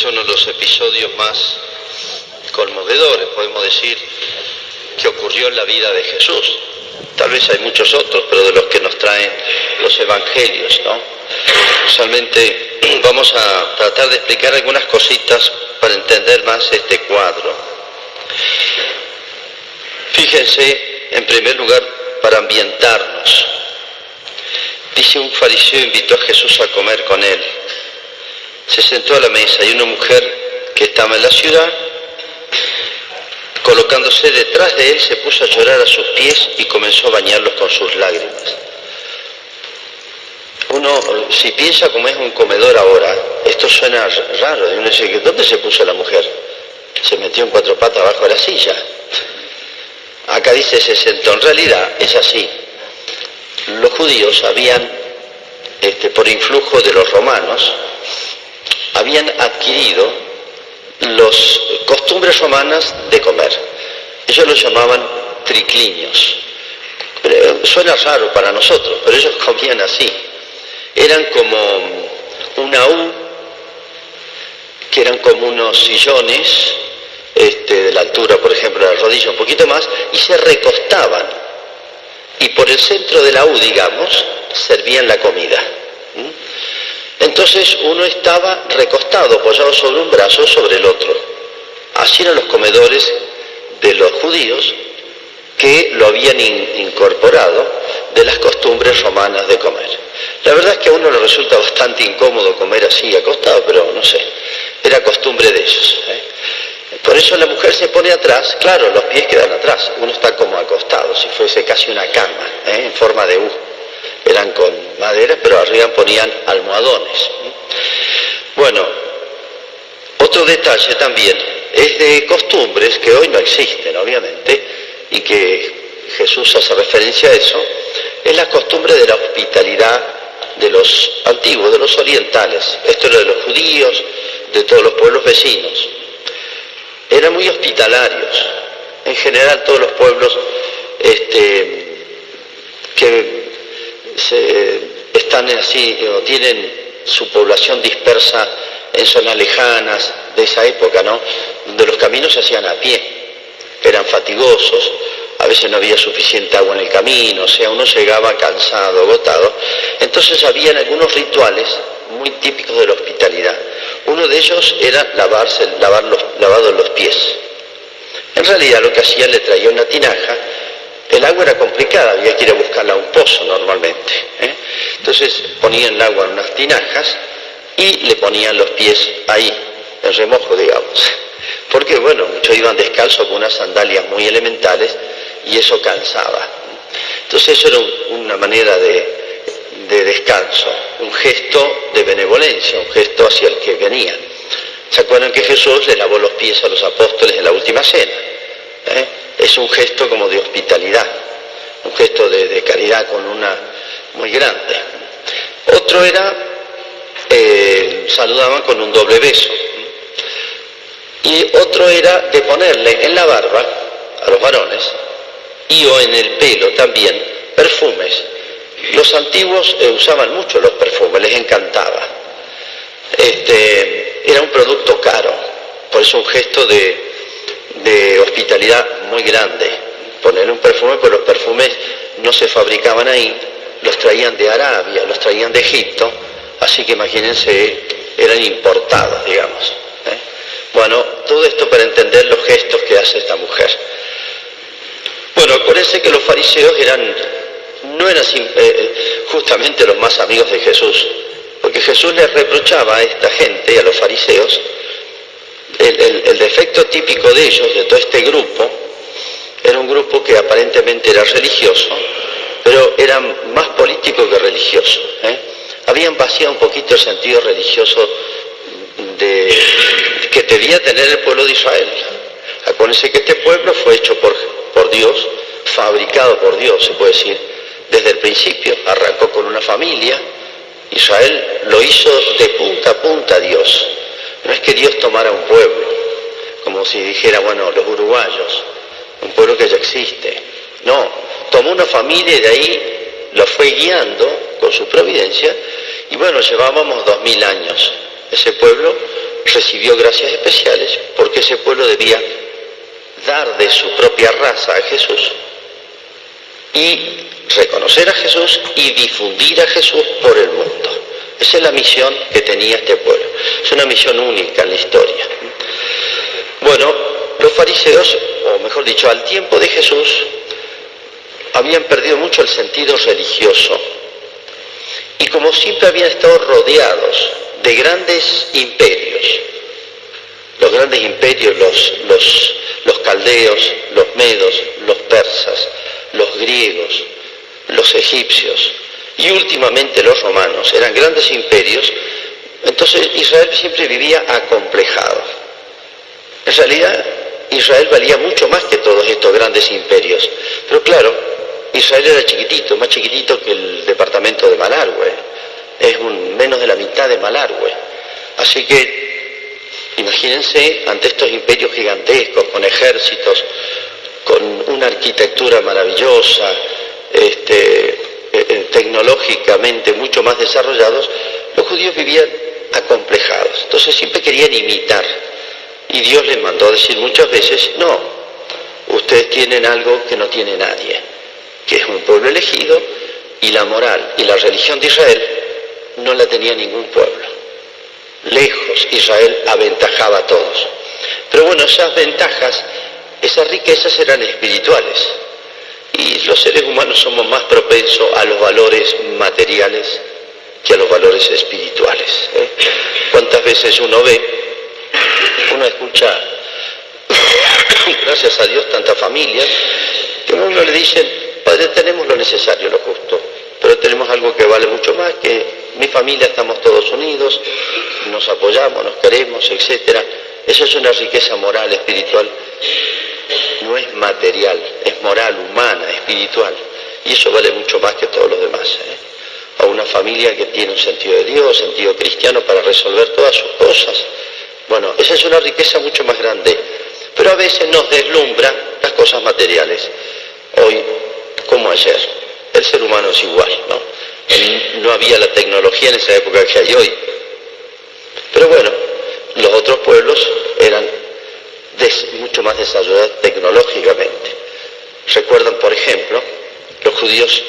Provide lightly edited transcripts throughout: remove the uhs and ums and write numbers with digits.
es uno de los episodios más conmovedores, podemos decir, que ocurrió en la vida de Jesús. Tal vez hay muchos otros, pero de los que nos traen los evangelios, ¿no? Solamente vamos a tratar de explicar algunas cositas para entender más este cuadro. Fíjense, en primer lugar, para ambientarnos. Dice: un fariseo invitó a Jesús a comer con él. Se sentó a la mesa y una mujer que estaba en la ciudad, colocándose detrás de él, se puso a llorar a sus pies y comenzó a bañarlos con sus lágrimas. Uno, si piensa como es un comedor ahora, esto suena raro. Uno dice: ¿dónde se puso la mujer? Se metió en cuatro patas abajo de la silla. Acá dice se sentó. En realidad es así. Los judíos habían, por influjo de los romanos, habían adquirido las costumbres romanas de comer. Ellos lo llamaban triclinios. Suena raro para nosotros, pero ellos comían así. Eran como una U, que eran como unos sillones, de la altura, por ejemplo, de la rodilla, un poquito más, y se recostaban. Y por el centro de la U, digamos, servían la comida. Entonces uno estaba recostado, apoyado sobre un brazo, sobre el otro. Así eran los comedores de los judíos, que lo habían incorporado de las costumbres romanas de comer. La verdad es que a uno le resulta bastante incómodo comer así acostado, pero no sé, era costumbre de ellos. Por eso la mujer se pone atrás, claro, los pies quedan atrás, uno está como acostado, si fuese casi una cama, en forma de U. Eran con madera, pero arriba ponían almohadones. Bueno, otro detalle también es de costumbres que hoy no existen, obviamente, y que Jesús hace referencia a eso, es la costumbre de la hospitalidad de los antiguos, de los orientales. Esto era de los judíos, de todos los pueblos vecinos. Eran muy hospitalarios. En general todos los pueblos que están así, o tienen su población dispersa en zonas lejanas de esa época, ¿no? Donde los caminos se hacían a pie, eran fatigosos, a veces no había suficiente agua en el camino, o sea, uno llegaba cansado, agotado. Entonces habían algunos rituales muy típicos de la hospitalidad. Uno de ellos era lavado los pies. En realidad lo que hacían, le traían una tinaja. El agua era complicada, había que ir a buscarla a un pozo normalmente. Entonces ponían el agua en unas tinajas y le ponían los pies ahí, en remojo, digamos. Porque, bueno, muchos iban descalzos con unas sandalias muy elementales y eso cansaba. Entonces eso era una manera de descanso, un gesto de benevolencia, un gesto hacia el que venía. ¿Se acuerdan que Jesús le lavó los pies a los apóstoles en la última cena? Es un gesto como de hospitalidad, un gesto de caridad con una muy grande. Otro era, saludaban con un doble beso. Y otro era de ponerle en la barba a los varones y o en el pelo también perfumes. Los antiguos usaban mucho los perfumes, les encantaba. Era un producto caro, por eso un gesto de hospitalidad muy grande. Ponerle un perfume, pues los perfumes no se fabricaban ahí, los traían de Arabia, los traían de Egipto, así que imagínense, eran importados, digamos. Bueno, todo esto para entender los gestos que hace esta mujer. Bueno, acuérdense que los fariseos no eran justamente los más amigos de Jesús, porque Jesús les reprochaba a esta gente y a los fariseos el defecto típico de ellos, de todo este grupo. Era un grupo que aparentemente era religioso, pero era más político que religioso. Habían vaciado un poquito el sentido religioso que debía tener el pueblo de Israel. Acuérdense que este pueblo fue hecho por Dios, fabricado por Dios, se puede decir, desde el principio. Arrancó con una familia. Israel lo hizo de punta a punta a Dios. No es que Dios tomara un pueblo, como si dijera, bueno, los uruguayos, un pueblo que ya existe. No, tomó una familia y de ahí lo fue guiando con su providencia, y bueno, llevábamos 2000 años. Ese pueblo recibió gracias especiales porque ese pueblo debía dar de su propia raza a Jesús y reconocer a Jesús y difundir a Jesús por el mundo. Esa es la misión que tenía este pueblo. Es una misión única en la historia. Bueno, los fariseos, o mejor dicho, al tiempo de Jesús, habían perdido mucho el sentido religioso. Y como siempre habían estado rodeados de grandes imperios, los grandes imperios, los caldeos, los medos, los persas, los griegos, los egipcios y últimamente los romanos, eran grandes imperios, entonces Israel siempre vivía acomplejado. En realidad, Israel valía mucho más que todos estos grandes imperios, pero claro, Israel era chiquitito, más chiquitito que el departamento de Malargüe, es menos de la mitad de Malargüe, así que imagínense ante estos imperios gigantescos, con ejércitos, con una arquitectura maravillosa, tecnológicamente mucho más desarrollados, los judíos vivían acomplejados, entonces siempre querían imitar, y Dios les mandó a decir muchas veces, no, ustedes tienen algo que no tiene nadie, que es un pueblo elegido, y la moral y la religión de Israel no la tenía ningún pueblo. Lejos, Israel aventajaba a todos. Pero bueno, esas ventajas, esas riquezas eran espirituales. Y los seres humanos somos más propensos a los valores materiales que a los valores espirituales. ¿Cuántas veces uno escucha, gracias a Dios, tantas familias, que a uno le dicen, padre, tenemos lo necesario, lo justo, pero tenemos algo que vale mucho más, que mi familia estamos todos unidos, nos apoyamos, nos queremos, etcétera. Eso es una riqueza moral, espiritual. No es material, es moral, humana, espiritual. Y eso vale mucho más que todos los demás. A una familia que tiene un sentido de Dios, sentido cristiano para resolver todas sus cosas. Bueno, esa es una riqueza mucho más grande. Pero a veces nos deslumbra las cosas materiales. Hoy, como ayer, el ser humano es igual, ¿no? No había la tecnología en esa época que hay hoy. Pero bueno, los otros pueblos eran mucho más desarrollados tecnológicamente. Recuerdan, por ejemplo, los judíos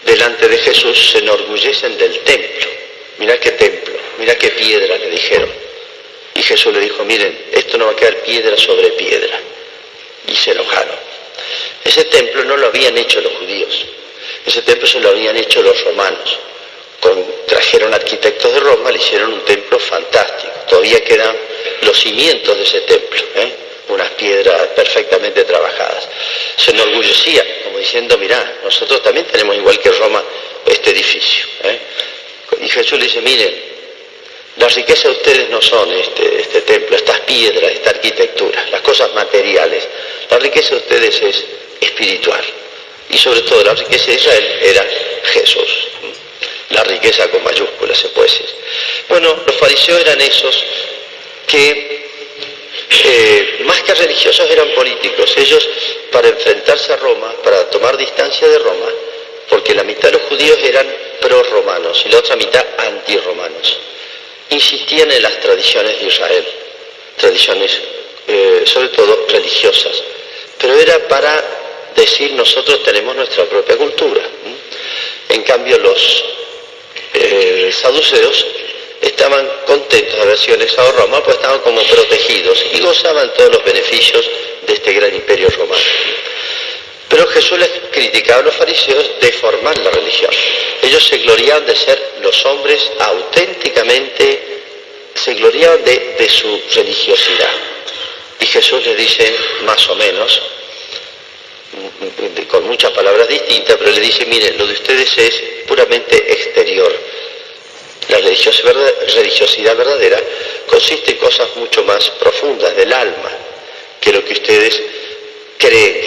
delante de Jesús se enorgullecen del templo. Mirá qué templo, mirá qué piedra, le dijeron. Y Jesús le dijo, miren, esto no va a quedar piedra sobre piedra. Y se enojaron. Ese templo no lo habían hecho los judíos, ese templo se lo habían hecho los romanos. Trajeron arquitectos de Roma, le hicieron un templo fantástico. Todavía quedan los cimientos de ese templo, unas piedras perfectamente trabajadas. Se enorgullecía, como diciendo, mirá, nosotros también tenemos igual que Roma este edificio. Y Jesús le dice, miren, la riqueza de ustedes no son este templo, estas piedras, esta arquitectura, las cosas materiales. La riqueza de ustedes es espiritual. Y sobre todo la riqueza de Israel era Jesús. La riqueza con mayúsculas se puede decir. Bueno, los fariseos eran esos que más que religiosos eran políticos. Ellos, para enfrentarse a Roma, para tomar distancia de Roma, porque la mitad de los judíos eran pro-romanos y la otra mitad anti-romanos, insistían en las tradiciones de Israel, tradiciones sobre todo religiosas, pero era para decir nosotros tenemos nuestra propia cultura. En cambio los saduceos estaban contentos de haber sido anexados a Roma, pues estaban como protegidos y gozaban todos los beneficios de este gran imperio romano. Pero Jesús les criticaba a los fariseos de formar la religión. Ellos se gloriaban de ser los hombres auténticamente, se gloriaban de su religiosidad. Y Jesús les dice, más o menos, con muchas palabras distintas, pero le dice, miren, lo de ustedes es puramente exterior. La religiosidad verdadera consiste en cosas mucho más profundas del alma que lo que ustedes creen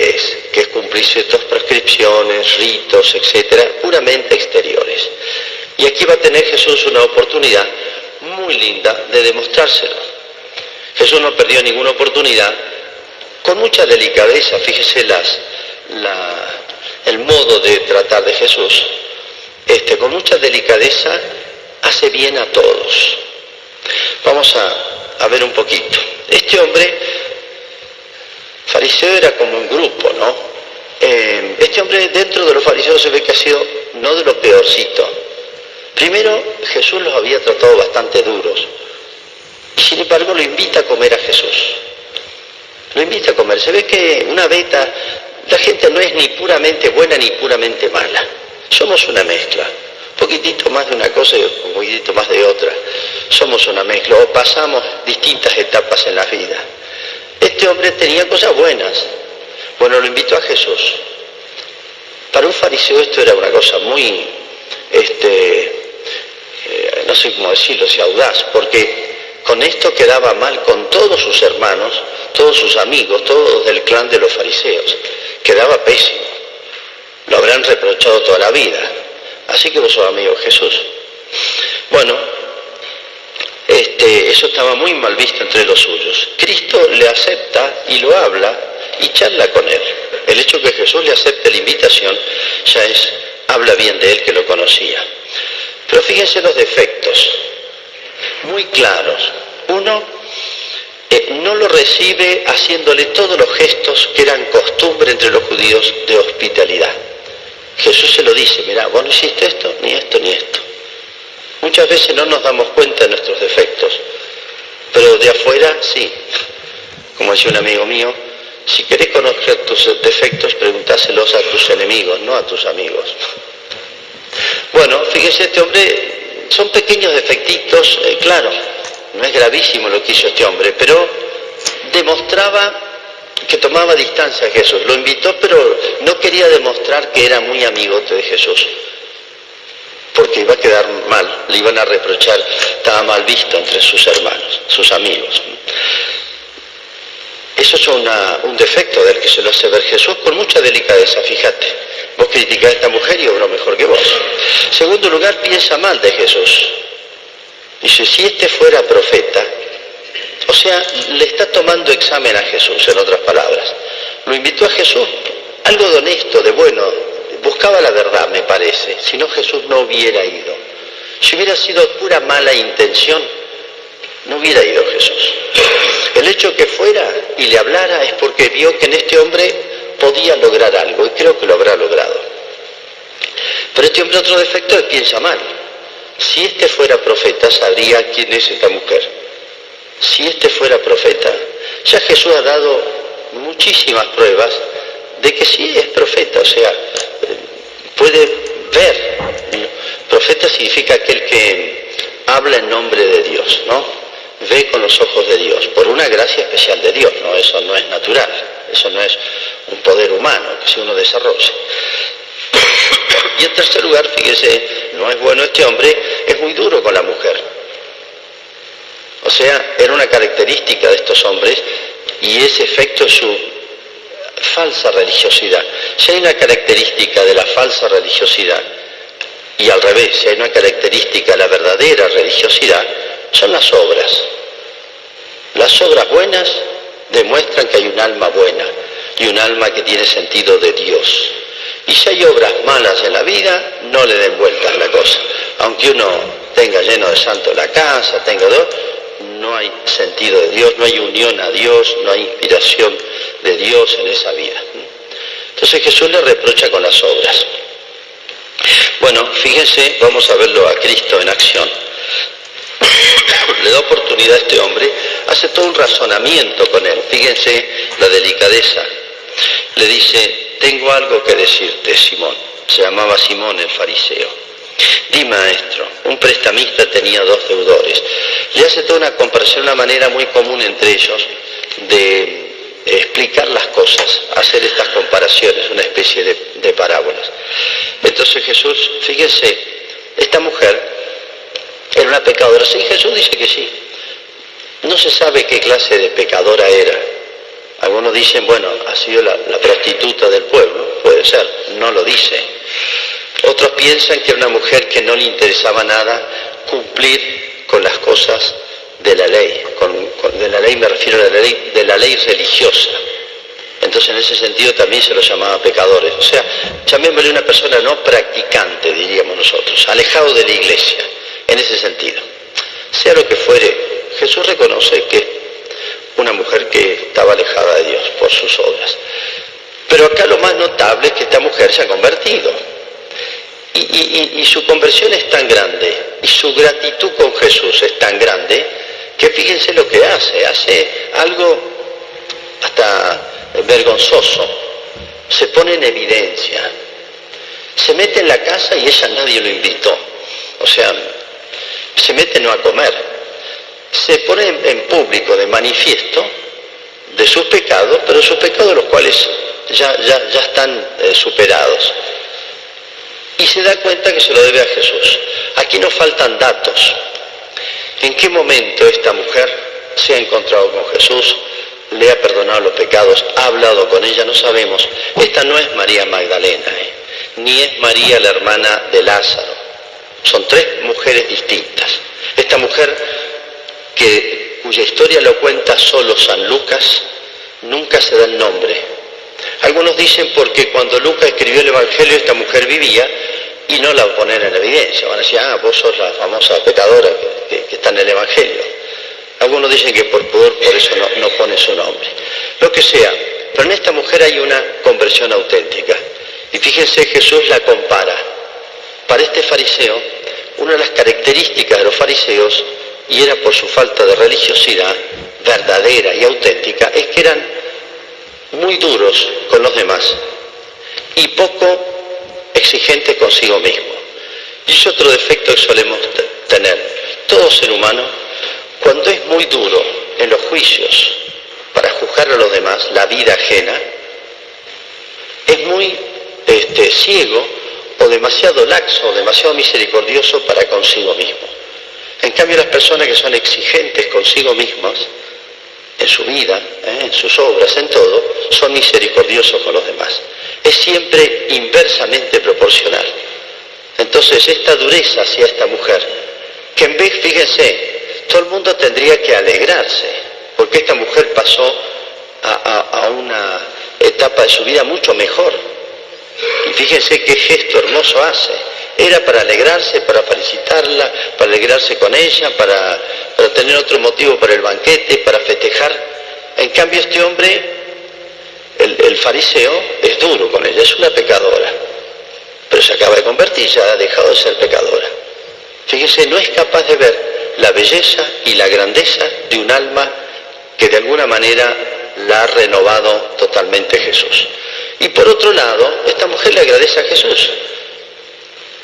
que es cumplir ciertas prescripciones, ritos, etcétera, puramente exteriores. Y aquí va a tener Jesús una oportunidad muy linda de demostrárselo. Jesús no perdió ninguna oportunidad, con mucha delicadeza, fíjese el modo de tratar de Jesús, con mucha delicadeza hace bien a todos. Vamos a ver un poquito. Este hombre, fariseo, era como un grupo, ¿no? Este hombre dentro de los fariseos se ve que ha sido no de lo peorcito. Primero, Jesús los había tratado bastante duros. Y sin embargo lo invita a comer a Jesús. Lo invita a comer. Se ve que una beta, la gente no es ni puramente buena ni puramente mala. Somos una mezcla. Un poquitito más de una cosa y un poquitito más de otra. Somos una mezcla. O pasamos distintas etapas en la vida. Este hombre tenía cosas buenas. Bueno, lo invitó a Jesús. Para un fariseo esto era una cosa muy, no sé cómo decirlo, si audaz, porque con esto quedaba mal con todos sus hermanos, todos sus amigos, todos del clan de los fariseos. Quedaba pésimo. Lo habrán reprochado toda la vida. Así que vos sos amigo de Jesús. Bueno, eso estaba muy mal visto entre los suyos. Cristo le acepta y lo habla y charla con él. El hecho que Jesús le acepte la invitación ya habla bien de él, que lo conocía. Pero fíjense los defectos, muy claros. Uno, no lo recibe haciéndole todos los gestos que eran costumbre entre los judíos de hospitalidad. Jesús se lo dice: mirá, vos no hiciste esto, ni esto, ni esto. Muchas veces no nos damos cuenta de nuestros defectos, pero de afuera sí. Como decía un amigo mío, si querés conocer tus defectos, preguntáselos a tus enemigos, no a tus amigos. Bueno, fíjese, este hombre, son pequeños defectitos, claro, no es gravísimo lo que hizo este hombre, pero demostraba que tomaba distancia a Jesús. Lo invitó, pero no quería demostrar que era muy amigote de Jesús, porque iba a quedar mal, le iban a reprochar, estaba mal visto entre sus hermanos, sus amigos. Eso es un defecto del que se lo hace ver Jesús con mucha delicadeza. Fíjate, vos criticás a esta mujer y obró mejor que vos. Segundo lugar, piensa mal de Jesús. Dice: si este fuera profeta, o sea, le está tomando examen a Jesús, en otras palabras. Lo invitó a Jesús, algo de honesto, de bueno, buscaba la verdad, me parece, si no Jesús no hubiera ido. Si hubiera sido pura mala intención, no hubiera ido Jesús. El hecho que fuera y le hablara es porque vio que en este hombre podía lograr algo, y creo que lo habrá logrado. Pero este hombre, otro defecto es que piensa mal. Si este fuera profeta, sabría quién es esta mujer. Si este fuera profeta, ya Jesús ha dado muchísimas pruebas de que sí es profeta, o sea, puede ver. Profeta significa aquel que habla en nombre de Dios, ¿no? Ve con los ojos de Dios, por una gracia especial de Dios, ¿no? Eso no es natural, eso no es un poder humano que si uno desarrolla. Y en tercer lugar, fíjese, no es bueno este hombre, es muy duro con la mujer. O sea, era una característica de estos hombres y ese efecto es su falsa religiosidad. Si hay una característica de la falsa religiosidad y al revés, si hay una característica de la verdadera religiosidad, son las obras. Las obras buenas demuestran que hay un alma buena y un alma que tiene sentido de Dios. Y si hay obras malas en la vida, no le den vueltas a la cosa. Aunque uno tenga lleno de santos la casa, no hay sentido de Dios, no hay unión a Dios, no hay inspiración de Dios en esa vida. Entonces Jesús le reprocha con las obras. Bueno, fíjense, vamos a verlo a Cristo en acción. Le da oportunidad a este hombre, hace todo un razonamiento con él. Fíjense la delicadeza. Le dice: tengo algo que decirte, Simón. Se llamaba Simón el fariseo. Di, maestro, un prestamista tenía 2 deudores. Le hace toda una comparación, una manera muy común entre ellos de explicar las cosas, hacer estas comparaciones, una especie de parábolas. Entonces Jesús, fíjense, esta mujer era una pecadora. Sí, Jesús dice que sí. No se sabe qué clase de pecadora era. Algunos dicen, bueno, ha sido la prostituta del pueblo, puede ser, no lo dice. Otros piensan que era una mujer que no le interesaba nada cumplir con las cosas de la ley. De la ley me refiero a la ley religiosa. Entonces en ese sentido también se los llamaba pecadores. O sea, llamémosle una persona no practicante, diríamos nosotros, alejado de la iglesia, en ese sentido. Sea lo que fuere, Jesús reconoce que una mujer que estaba alejada de Dios por sus obras. Pero acá lo más notable es que esta mujer se ha convertido. Y su conversión es tan grande, y su gratitud con Jesús es tan grande, que fíjense lo que hace algo hasta vergonzoso, se pone en evidencia, se mete en la casa y ella nadie lo invitó, o sea, se mete no a comer, se pone en público de manifiesto de sus pecados, pero sus pecados los cuales ya están superados. Y se da cuenta que se lo debe a Jesús. Aquí nos faltan datos. ¿En qué momento esta mujer se ha encontrado con Jesús? ¿Le ha perdonado los pecados? ¿Ha hablado con ella? No sabemos. Esta no es María Magdalena, ni es María la hermana de Lázaro. Son tres mujeres distintas. Esta mujer, cuya historia lo cuenta solo San Lucas, nunca se da el nombre. Algunos dicen porque cuando Lucas escribió el Evangelio esta mujer vivía y no la ponen en evidencia. Van a decir, vos sos la famosa pecadora que está en el Evangelio. Algunos dicen que por pudor por eso no pone su nombre. Lo que sea, pero en esta mujer hay una conversión auténtica. Y fíjense, Jesús la compara. Para este fariseo, una de las características de los fariseos, y era por su falta de religiosidad verdadera y auténtica, es que eran muy duros con los demás y poco exigentes consigo mismo. Y es otro defecto que solemos tener. Todo ser humano, cuando es muy duro en los juicios para juzgar a los demás, la vida ajena, es muy ciego o demasiado laxo o demasiado misericordioso para consigo mismo. En cambio, las personas que son exigentes consigo mismas, en su vida, en sus obras, en todo, son misericordiosos con los demás. Es siempre inversamente proporcional. Entonces, esta dureza hacia esta mujer, que en vez, fíjense, todo el mundo tendría que alegrarse, porque esta mujer pasó a una etapa de su vida mucho mejor. Y fíjense qué gesto hermoso hace. Era para alegrarse, para felicitarla, para alegrarse con ella, para tener otro motivo para el banquete, para festejar. En cambio este hombre, el fariseo, es duro con ella, es una pecadora. Pero se acaba de convertir, ya ha dejado de ser pecadora. Fíjense, no es capaz de ver la belleza y la grandeza de un alma que de alguna manera la ha renovado totalmente Jesús. Y por otro lado, esta mujer le agradece a Jesús.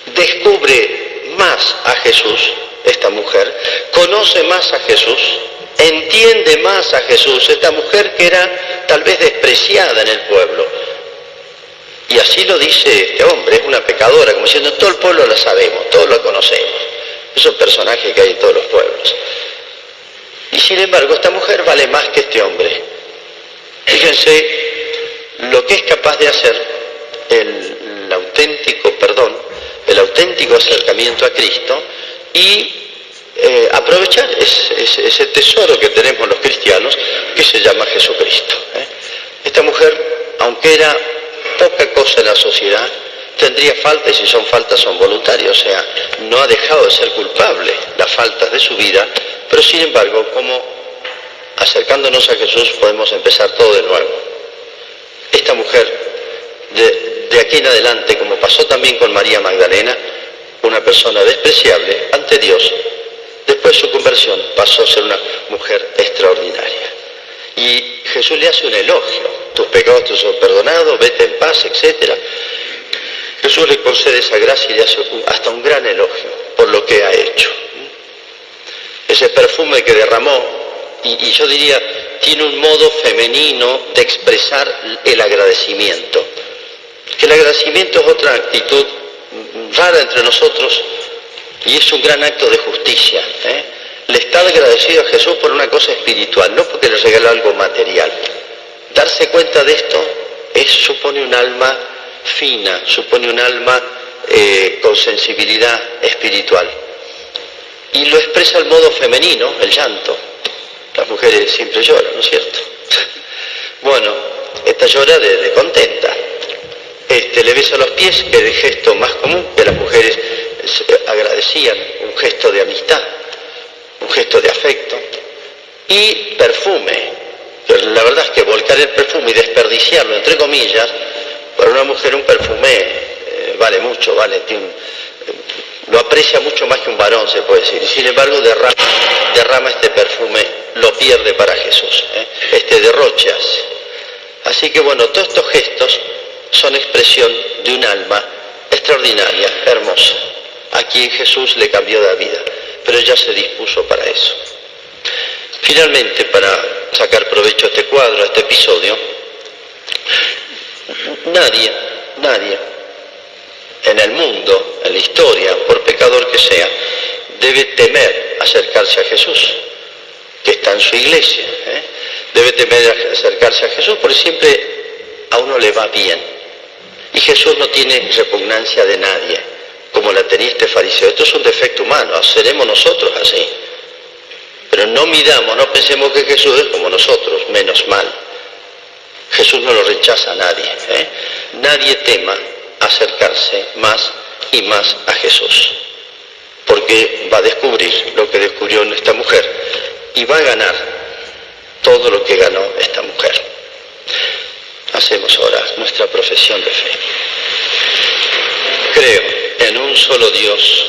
Descubre más a Jesús, esta mujer, conoce más a Jesús, entiende más a Jesús, esta mujer que era tal vez despreciada en el pueblo. Y así lo dice este hombre, es una pecadora, como diciendo, todo el pueblo la sabemos, todos la conocemos. Esos personajes que hay en todos los pueblos. Y sin embargo, esta mujer vale más que este hombre. Fíjense lo que es capaz de hacer el auténtico acercamiento a Cristo y aprovechar ese tesoro que tenemos los cristianos que se llama Jesucristo. Esta mujer, aunque era poca cosa en la sociedad, tendría faltas, y si son faltas son voluntarias, o sea, no ha dejado de ser culpable las faltas de su vida, pero sin embargo, como acercándonos a Jesús podemos empezar todo de nuevo. Esta mujer, de aquí en adelante, como pasó también con María Magdalena, una persona despreciable ante Dios, después de su conversión pasó a ser una mujer extraordinaria. Y Jesús le hace un elogio, tus pecados te son perdonados, vete en paz, etc. Jesús le concede esa gracia y le hace hasta un gran elogio por lo que ha hecho. Ese perfume que derramó, y yo diría, tiene un modo femenino de expresar el agradecimiento. Que el agradecimiento es otra actitud rara entre nosotros y es un gran acto de justicia. Le está agradecido a Jesús por una cosa espiritual, no porque le regaló algo material. Darse cuenta de esto supone un alma fina, supone un alma con sensibilidad espiritual. Y lo expresa al modo femenino, el llanto. Las mujeres siempre lloran, ¿no es cierto? Bueno, esta llora de contenta. Le besa los pies, que es el gesto más común, que las mujeres agradecían, un gesto de amistad, un gesto de afecto. y perfume. Pero la verdad es que volcar el perfume y desperdiciarlo, entre comillas, para una mujer un perfume vale mucho, lo aprecia mucho más que un varón, se puede decir, y sin embargo derrama este perfume, lo pierde para Jesús, este derroche hace. Así que bueno, todos estos gestos son expresión de un alma extraordinaria, hermosa, a quien Jesús le cambió la vida, pero ella se dispuso para eso. Finalmente, para sacar provecho a este cuadro, a este episodio, nadie en el mundo, en la historia, por pecador que sea, debe temer acercarse a Jesús, que está en su iglesia, debe temer acercarse a Jesús porque siempre a uno le va bien. Y Jesús no tiene repugnancia de nadie, como la tenía este fariseo. Esto es un defecto humano, seremos nosotros así. Pero no pensemos que Jesús es como nosotros, menos mal. Jesús no lo rechaza a nadie. Nadie tema acercarse más y más a Jesús, porque va a descubrir lo que descubrió en esta mujer y va a ganar todo lo que ganó esta mujer. Hacemos ahora nuestra profesión de fe. Creo en un solo Dios,